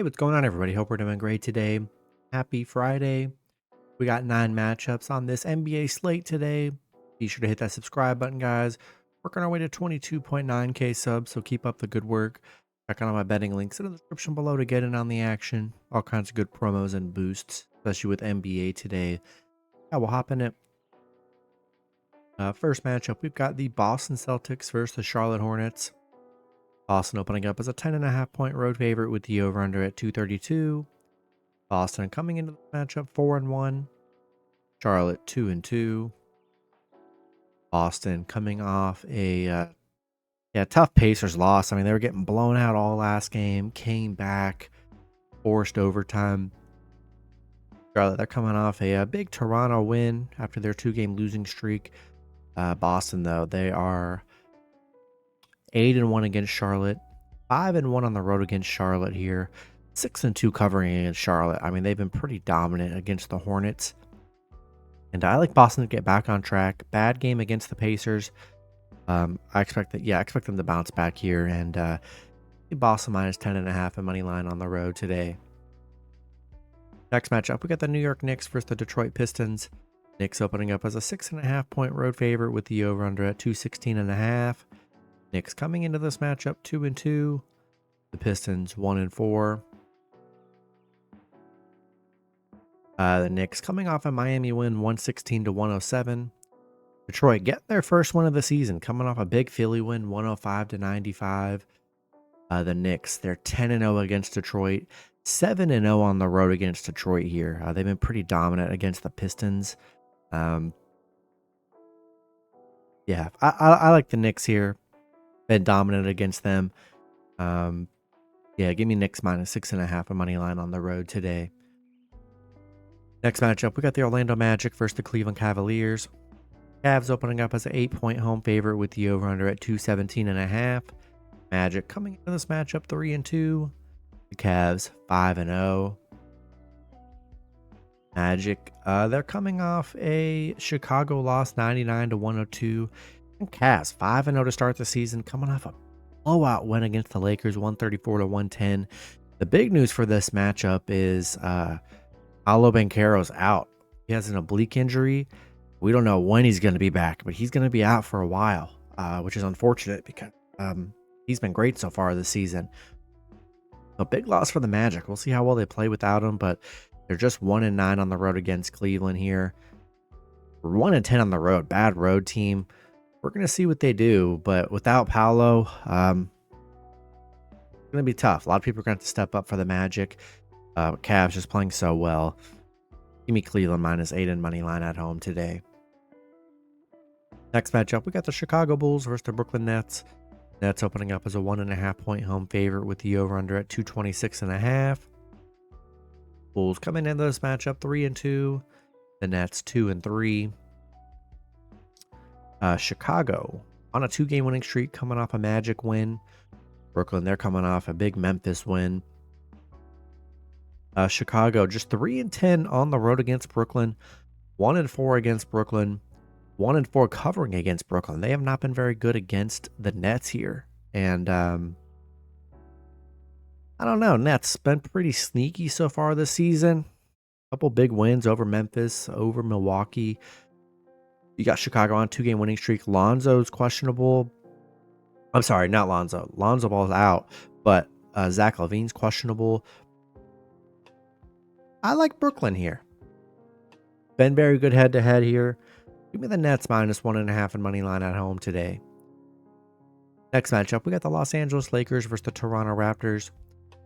Hey, what's going on, everybody? Hope we're doing great today. Happy Friday. We got 9 matchups on this NBA slate today. Be sure to hit that subscribe button, guys. Working our way to 22.9K subs, so keep up the good work. Check out all my betting links in the description below to get in on the action. All kinds of good promos and boosts, especially with NBA today. Yeah, we'll hop in it. First matchup, we've got the Boston Celtics versus the Charlotte Hornets. Boston opening up as a 10.5 point road favorite with the over-under at 232. Boston coming into the matchup 4-1. Charlotte 2-2. Boston coming off a tough Pacers loss. I mean, they were getting blown out all last game, came back, forced overtime. Charlotte, they're coming off a big Toronto win after their 2-game losing streak. Boston, though, they are 8-1 against Charlotte, 5-1 on the road against Charlotte here, 6-2 covering against Charlotte. I mean, they've been pretty dominant against the Hornets. And I like Boston to get back on track. Bad game against the Pacers. I expect them to bounce back here. And Boston minus 10.5 and money line on the road today. Next matchup, we got the New York Knicks versus the Detroit Pistons. Knicks opening up as a 6.5 point road favorite with the over-under at 216.5. Knicks coming into this matchup 2-2. The Pistons 1-4. The Knicks coming off a Miami win 116-107. Detroit getting their first win of the season, coming off a big Philly win 105-95. The Knicks, they're 10-0 against Detroit, 7-0 on the road against Detroit here. They've been pretty dominant against the Pistons. I like the Knicks here. Been dominant against them. Give me Knicks minus 6.5 a money line on the road today. Next matchup, we got the Orlando Magic versus the Cleveland Cavaliers. Cavs opening up as an 8-point home favorite with the over-under at 217.5. Magic coming into this matchup 3-2. The Cavs 5-0. Magic, they're coming off a Chicago loss 99-102. And Cavs 5-0 to start the season, coming off a blowout win against the Lakers 134-110. The big news for this matchup is Paolo Banchero's out. He has an oblique injury. We don't know when he's going to be back, but he's going to be out for a while, which is unfortunate because he's been great so far this season. A big loss for the Magic. We'll see how well they play without him, but they're just 1-9 on the road against Cleveland here. 1-10 on the road. Bad road team. We're going to see what they do, but without Paolo, it's going to be tough. A lot of people are going to have to step up for the Magic. Cavs just playing so well. Give me Cleveland minus 8 and money line at home today. Next matchup, we got the Chicago Bulls versus the Brooklyn Nets. Nets opening up as a 1.5 point home favorite with the over-under at 226.5. Bulls coming into this matchup 3-2. The Nets 2-3. Chicago on a 2-game winning streak, coming off a Magic win. Brooklyn, they're coming off a big Memphis win. Chicago just 3-10 on the road against Brooklyn, 1-4 against Brooklyn, 1-4 covering against Brooklyn. They have not been very good against the Nets here, and I don't know. Nets been pretty sneaky so far this season. A couple big wins over Memphis, over Milwaukee. You got Chicago on a 2-game winning streak. Lonzo's questionable. I'm sorry, not Lonzo. Lonzo Ball's out, but Zach LaVine's questionable. I like Brooklyn here. Been very good head-to-head here. Give me the Nets minus 1.5 and money line at home today. Next matchup, we got the Los Angeles Lakers versus the Toronto Raptors.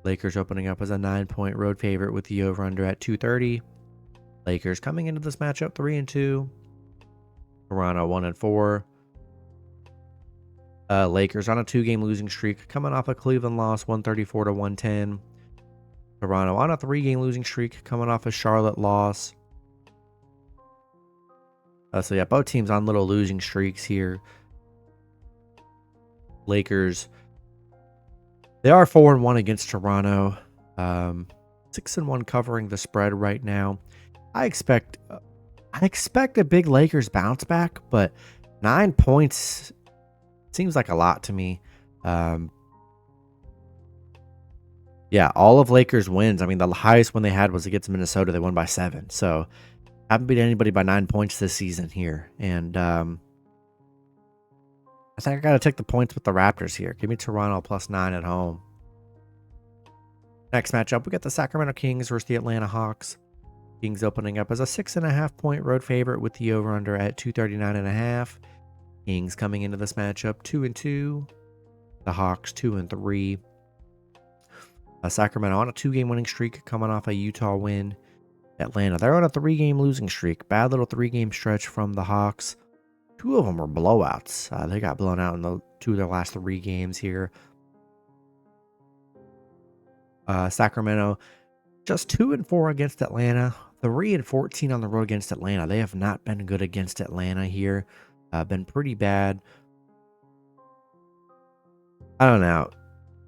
Lakers opening up as a 9-point road favorite with the over-under at 230. Lakers coming into this matchup 3-2. Toronto 1-4. Lakers on a 2-game losing streak, coming off a Cleveland loss 134-110. Toronto on a 3-game losing streak, coming off a Charlotte loss. Both teams on little losing streaks here. Lakers, they are 4-1 against Toronto. 6-1 covering the spread right now. I expect a big Lakers bounce back, but 9 points seems like a lot to me. Yeah, all of Lakers wins. I mean, the highest one they had was against Minnesota. They won by 7. So haven't beat anybody by 9 points this season here. And I think I got to take the points with the Raptors here. Give me Toronto plus 9 at home. Next matchup, we got the Sacramento Kings versus the Atlanta Hawks. Kings opening up as a 6.5 point road favorite with the over-under at 239.5. Kings coming into this matchup 2-2. The Hawks 2-3. Sacramento on a 2-game winning streak, coming off a Utah win. Atlanta, they're on a 3-game losing streak. Bad little 3-game stretch from the Hawks. 2 of them were blowouts. They got blown out in 2 of their last 3 games here. Sacramento just 2-4 against Atlanta. 3-14 on the road against Atlanta. They have not been good against Atlanta here. Been pretty bad. I don't know.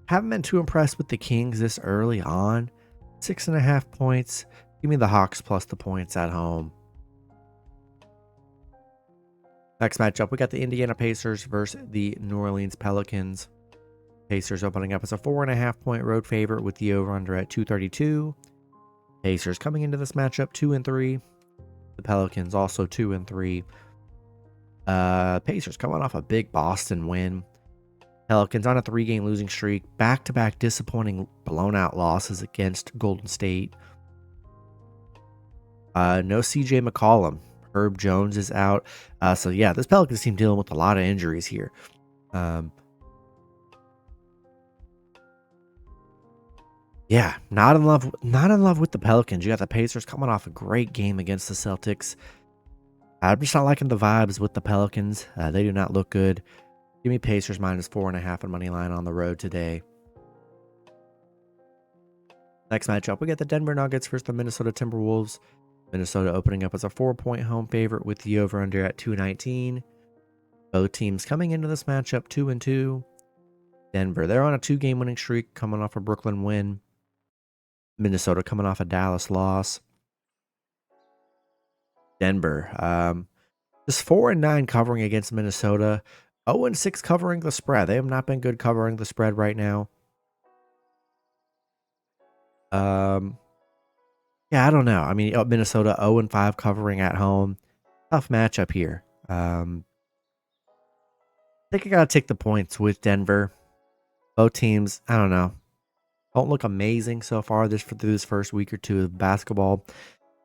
Haven't been too impressed with the Kings this early on. 6.5 points. Give me the Hawks plus the points at home. Next matchup, we got the Indiana Pacers versus the New Orleans Pelicans. Pacers opening up as a 4.5 point road favorite with the over-under at 232. Pacers coming into this matchup 2-3. The Pelicans also 2-3. Pacers coming off a big Boston win. Pelicans on a 3-game losing streak. Back-to-back disappointing blown-out losses against Golden State. No CJ McCollum. Herb Jones is out. So, yeah, this Pelicans team dealing with a lot of injuries here. Yeah, not in love with the Pelicans. You got the Pacers coming off a great game against the Celtics. I'm just not liking the vibes with the Pelicans. They do not look good. Give me Pacers minus 4.5 on money line on the road today. Next matchup, we got the Denver Nuggets versus the Minnesota Timberwolves. Minnesota opening up as a 4-point home favorite with the over-under at 219. Both teams coming into this matchup 2-2. Denver, they're on a 2-game winning streak, coming off a Brooklyn win. Minnesota coming off a Dallas loss. Denver, just 4-9 covering against Minnesota. 0-6 covering the spread. They have not been good covering the spread right now. Yeah, I don't know. I mean, Minnesota 0-5 covering at home. Tough matchup here. I think I got to take the points with Denver. Both teams, I don't know, don't look amazing so far through this first week or 2 of basketball.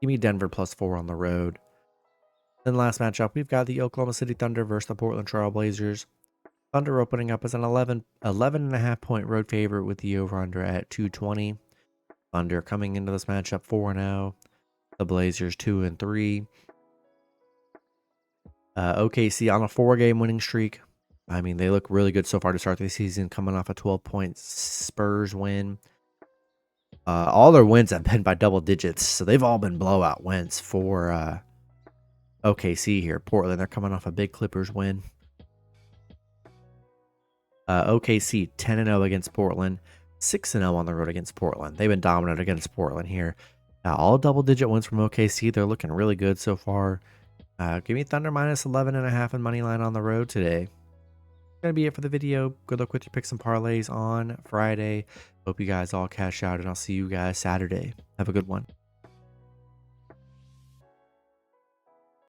Give me Denver plus 4 on the road. Then last matchup, we've got the Oklahoma City Thunder versus the Portland Trail Blazers. Thunder opening up as an 11.5 point road favorite with the over-under at 220. Thunder coming into this matchup 4-0. The Blazers 2-3. OKC on a 4-game winning streak. I mean, they look really good so far to start the season, coming off a 12-point Spurs win. All their wins have been by double digits, so they've all been blowout wins for OKC here. Portland, they're coming off a big Clippers win. OKC 10-0 against Portland, 6-0 on the road against Portland. They've been dominant against Portland here. All double-digit wins from OKC. They're looking really good so far. Give me Thunder minus 11.5 in money line on the road today. That's gonna be it for the video. Good luck with your picks and parlays on Friday. Hope you guys all cash out, and I'll see you guys Saturday. Have a good one.